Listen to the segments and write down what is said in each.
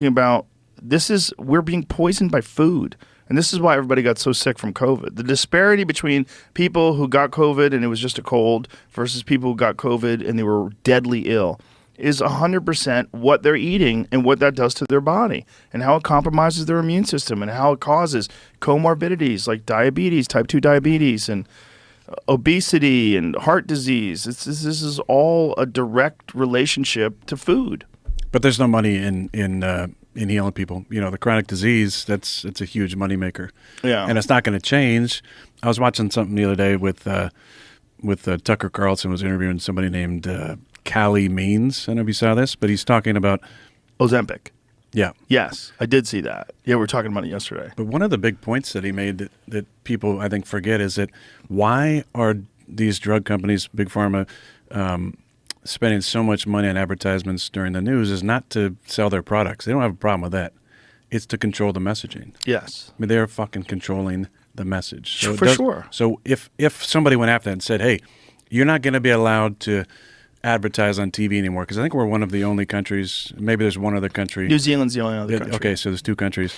about we're being poisoned by food. And this is why everybody got so sick from COVID. The disparity between people who got COVID and it was just a cold versus people who got COVID and they were deadly ill is 100% what they're eating and what that does to their body and how it compromises their immune system and how it causes comorbidities like diabetes, type 2 diabetes, and obesity and heart disease. This is all a direct relationship to food. But there's no money in healing people. You know, the chronic disease, it's a huge moneymaker. Yeah. And it's not going to change. I was watching something the other day with Tucker Carlson was interviewing somebody named Callie Means. I don't know if you saw this, but he's talking about Ozempic. Yeah. Yes, I did see that. Yeah, we were talking about it yesterday. But one of the big points that he made that people, I think, forget is that why are these drug companies, Big Pharma, spending so much money on advertisements during the news is not to sell their products. They don't have a problem with that. It's to control the messaging. Yes. I mean, they're fucking controlling the message. So for sure. So if somebody went after that and said, hey, you're not going to be allowed to advertise on TV anymore, because I think we're one of the only countries, maybe there's one other country. New Zealand's the only other country. Okay, so there's two countries.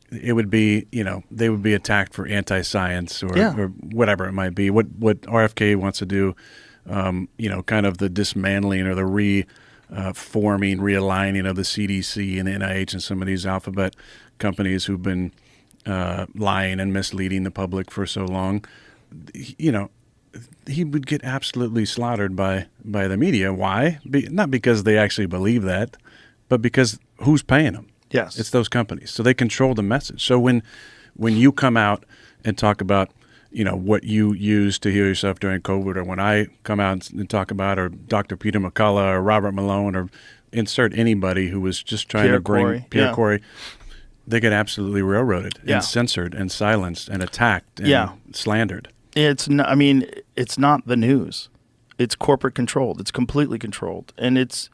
It would be, they would be attacked for anti-science or whatever it might be. What RFK wants to do, kind of the dismantling or the reforming, realigning of the CDC and the NIH and some of these alphabet companies who've been lying and misleading the public for so long. He would get absolutely slaughtered by the media. Why? Not because they actually believe that, but because who's paying them? Yes. It's those companies. So they control the message. So when you come out and talk about, what you use to heal yourself during COVID, or when I come out and talk about, or Dr. Peter McCullough or Robert Malone, or insert anybody who was just trying to bring Pierre Corey, they get absolutely railroaded and censored and silenced and attacked and slandered. It's not the news. It's corporate controlled. It's completely controlled. And it's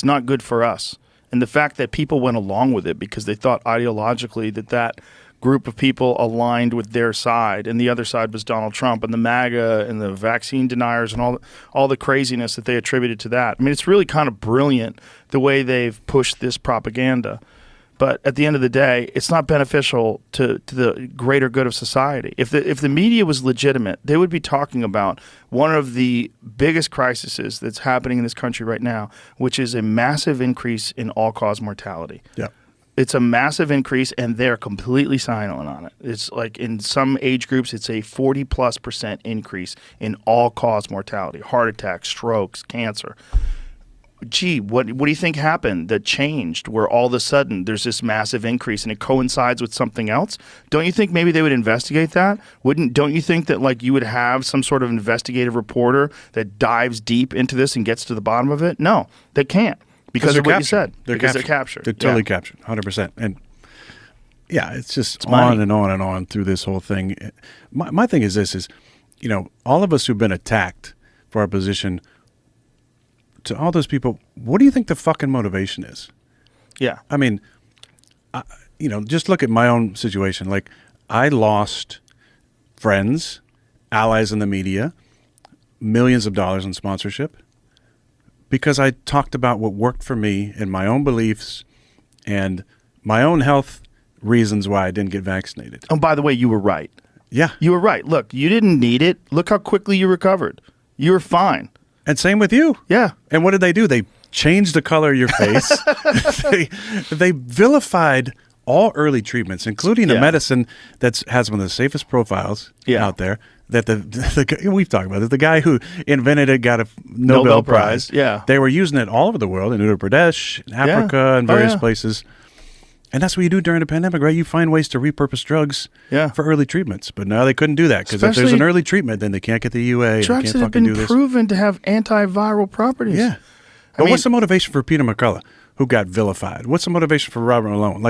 not good for us. And the fact that people went along with it because they thought ideologically that group of people aligned with their side, and the other side was Donald Trump and the MAGA and the vaccine deniers and all the craziness that they attributed to that. I mean, it's really kind of brilliant the way they've pushed this propaganda. But at the end of the day, it's not beneficial to the greater good of society. If the media was legitimate, they would be talking about one of the biggest crises that's happening in this country right now, which is a massive increase in all-cause mortality. Yeah. It's a massive increase, and they're completely silent on it. It's like in some age groups, it's a 40+% increase in all-cause mortality, heart attacks, strokes, cancer. Gee, what do you think happened that changed where all of a sudden there's this massive increase and it coincides with something else? Don't you think maybe they would investigate that? Don't you think that like you would have some sort of investigative reporter that dives deep into this and gets to the bottom of it? No, they can't because of what you said. They're captured. They're totally captured, 100%. And yeah, it's just on and on and on through this whole thing. My thing is this: all of us who've been attacked for our position. To all those people, what do you think the fucking motivation is? Yeah. I mean, just look at my own situation. Like, I lost friends, allies in the media, millions of dollars in sponsorship because I talked about what worked for me and my own beliefs and my own health reasons why I didn't get vaccinated. Oh, by the way, you were right. Yeah. You were right. Look, you didn't need it. Look how quickly you recovered. You were fine. And same with you. Yeah. And what did they do? They changed the color of your face. they vilified all early treatments, including a medicine that has one of the safest profiles out there. That we've talked about it. The guy who invented it got a Nobel Prize. Yeah. They were using it all over the world, in Uttar Pradesh, in Africa, and various places. And that's what you do during a pandemic, right? You find ways to repurpose drugs for early treatments. But now they couldn't do that because if there's an early treatment, then they can't get the UA. Drugs that have been proven to have antiviral properties. Yeah. But what's the motivation for Peter McCullough, who got vilified? What's the motivation for Robert Malone?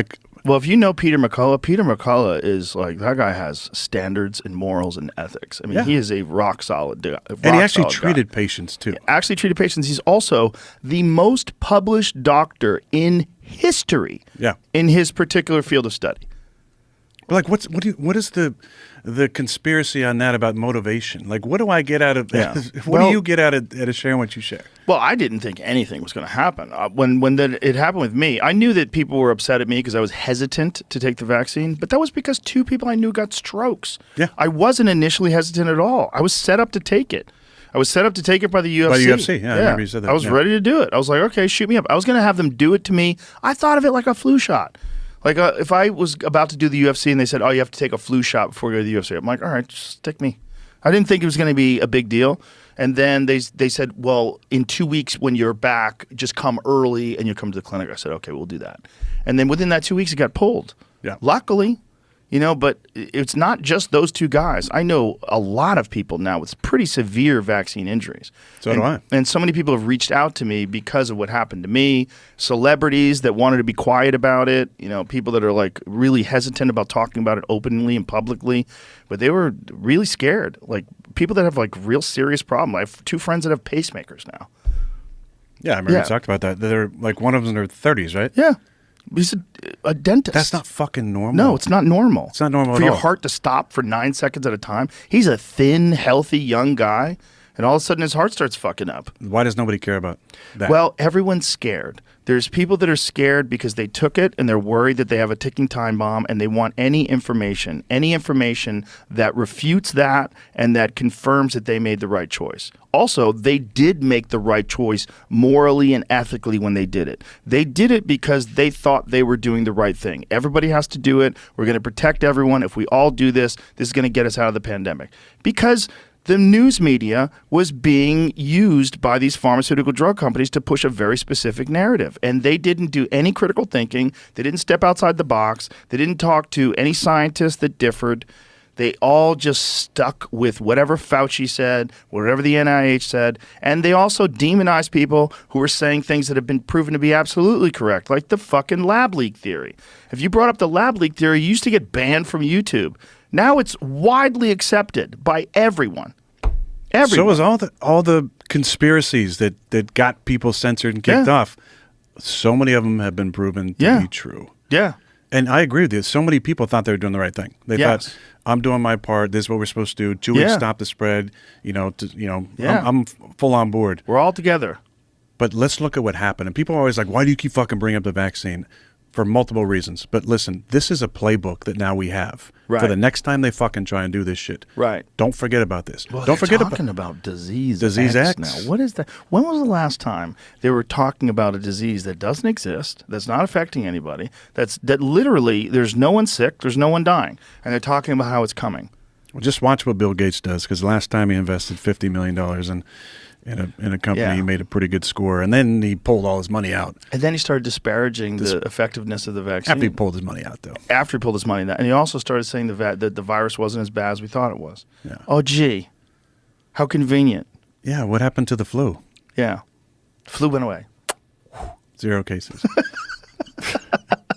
Well, if you know Peter McCullough is like, that guy has standards and morals and ethics. I mean, he is a rock solid guy. And he actually treated patients, too. Actually treated patients. He's also the most published doctor in history in his particular field of study. But like, what is the conspiracy on that about motivation? Like, what do I get out of Yeah. what do you get out of sharing what you share? Well, I didn't think anything was going to happen. When it happened with me, I knew that people were upset at me because I was hesitant to take the vaccine, but that was because 2 people I knew got strokes. Yeah. I wasn't initially hesitant at all. I was set up to take it. I was set up to take it by the UFC. By the UFC, yeah, I remember you said that. I was ready to do it. I was like, okay, shoot me up. I was going to have them do it to me. I thought of it like a flu shot. Like if I was about to do the UFC and they said, oh, you have to take a flu shot before you go to the UFC, I'm like, all right, just stick me. I didn't think it was going to be a big deal. And then they said, well, in 2 weeks when you're back, just come early and you come to the clinic. I said, okay, we'll do that. And then within that 2 weeks, it got pulled. Yeah. Luckily, but it's not just those 2 guys. I know a lot of people now with pretty severe vaccine injuries. So do I. And so many people have reached out to me because of what happened to me. Celebrities that wanted to be quiet about it. People that are like really hesitant about talking about it openly and publicly, but they were really scared. Like people that have like real serious problem. I have 2 friends that have pacemakers now. Yeah, I remember you talked about that. They're like one of them in their 30s, right? Yeah. He's a dentist. That's not fucking normal. No, it's not normal. It's not normal for at your all. heart to stop for 9 seconds at a time. He's a thin, healthy, young guy, and all of a sudden his heart starts fucking up. Why does nobody care about that? Well, everyone's scared. There's people that are scared because they took it and they're worried that they have a ticking time bomb and they want any information that refutes that and that confirms that they made the right choice. Also, they did make the right choice morally and ethically when they did it. They did it because they thought they were doing the right thing. Everybody has to do it. We're going to protect everyone. If we all do this, this is going to get us out of the pandemic. Because the news media was being used by these pharmaceutical drug companies to push a very specific narrative. And they didn't do any critical thinking. They didn't step outside the box. They didn't talk to any scientists that differed. They all just stuck with whatever Fauci said, whatever the NIH said. And they also demonized people who were saying things that have been proven to be absolutely correct, like the fucking lab leak theory. If you brought up the lab leak theory, you used to get banned from YouTube. Now it's widely accepted by everyone. So is all the conspiracies that got people censored and kicked off. So many of them have been proven to be true. Yeah. And I agree with you. So many people thought they were doing the right thing. They thought, I'm doing my part. This is what we're supposed to do. 2 weeks, stop the spread. I'm full on board. We're all together. But let's look at what happened. And people are always like, why do you keep fucking bringing up the vaccine? For multiple reasons. But listen, this is a playbook that now we have. Right. For the next time they fucking try and do this shit. Right. Don't forget about this. Well, Don't forget talking about disease X now. What is that? When was the last time they were talking about a disease that doesn't exist, that's not affecting anybody, that literally there's no one sick, there's no one dying, and they're talking about how it's coming? Well, just watch what Bill Gates does, because last time he invested $50 million in a company, he made a pretty good score, and then he pulled all his money out. And then he started disparaging the effectiveness of the vaccine. After he pulled his money out, though. After he pulled his money out. And he also started saying that the virus wasn't as bad as we thought it was. Yeah. Oh, gee. How convenient. Yeah, what happened to the flu? Yeah. Flu went away. 0 cases.